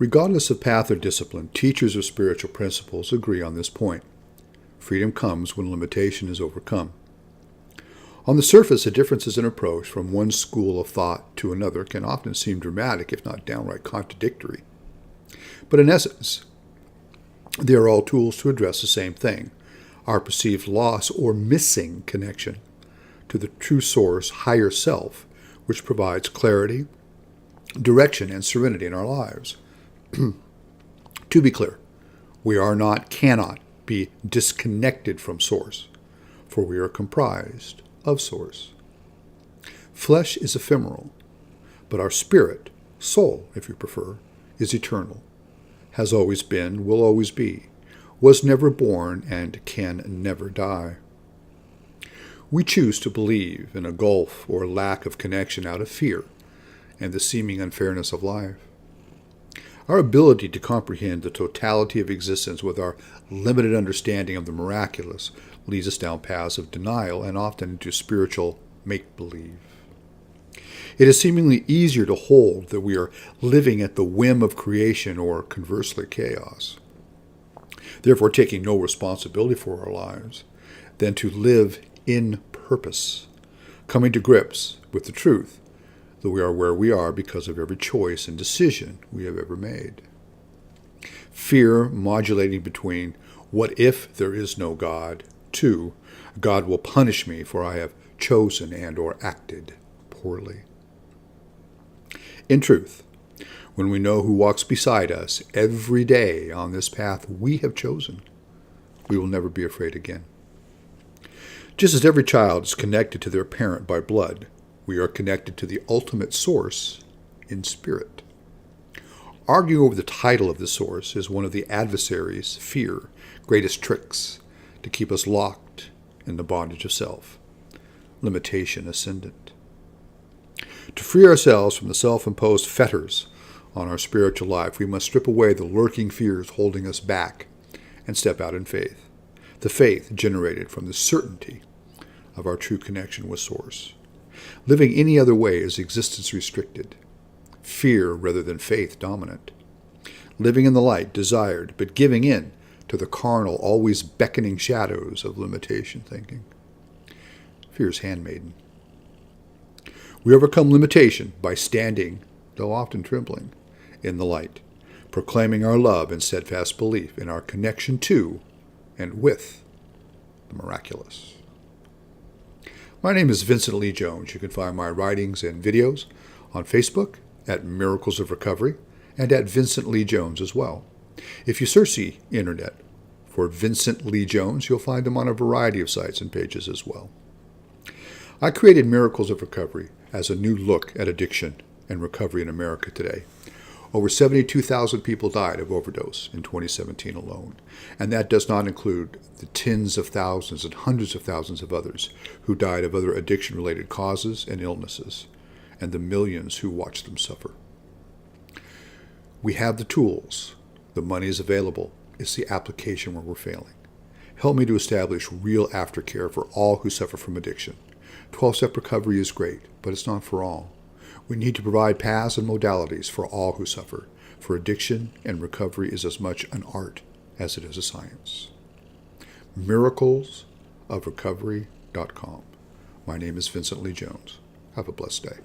Regardless of path or discipline, teachers of spiritual principles agree on this point. Freedom comes when limitation is overcome. On the surface, the differences in approach from one school of thought to another can often seem dramatic, if not downright contradictory. But in essence, they are all tools to address the same thing, our perceived loss or missing connection to the true source, higher self, which provides clarity, direction, and serenity in our lives. To be clear, we cannot be disconnected from Source, for we are comprised of Source. Flesh is ephemeral, but our spirit, soul, if you prefer, is eternal, has always been, will always be, was never born, and can never die. We choose to believe in a gulf or lack of connection out of fear and the seeming unfairness of life. Our ability to comprehend the totality of existence with our limited understanding of the miraculous leads us down paths of denial and often into spiritual make-believe. It is seemingly easier to hold that we are living at the whim of creation or, conversely, chaos, therefore taking no responsibility for our lives, than to live in purpose, coming to grips with the truth that we are where we are because of every choice and decision we have ever made. Fear modulating between what if there is no God, to God will punish me for I have chosen and or acted poorly. In truth, when we know who walks beside us every day on this path we have chosen, we will never be afraid again. Just as every child is connected to their parent by blood, we are connected to the ultimate source in spirit. Arguing over the title of the source is one of the adversary's greatest tricks to keep us locked in the bondage of self, limitation ascendant. To free ourselves from the self-imposed fetters on our spiritual life, we must strip away the lurking fears holding us back and step out in faith, the faith generated from the certainty of our true connection with Source. Living any other way is existence restricted, fear rather than faith dominant. Living in the light desired, but giving in to the carnal, always beckoning shadows of limitation thinking. Fear's handmaiden. We overcome limitation by standing, though often trembling, in the light, proclaiming our love and steadfast belief in our connection to and with the miraculous. My name is Vincent Lee Jones. You can find my writings and videos on Facebook at Miracles of Recovery and at Vincent Lee Jones as well. If you search the internet for Vincent Lee Jones, you'll find them on a variety of sites and pages as well. I created Miracles of Recovery as a new look at addiction and recovery in America today. Over 72,000 people died of overdose in 2017 alone, and that does not include the tens of thousands and hundreds of thousands of others who died of other addiction-related causes and illnesses, and the millions who watched them suffer. We have the tools. The money is available. It's the application where we're failing. Help me to establish real aftercare for all who suffer from addiction. 12-step recovery is great, but it's not for all. We need to provide paths and modalities for all who suffer, for addiction and recovery is as much an art as it is a science. miraclesofrecovery.com. My name is Vincent Lee Jones. Have a blessed day.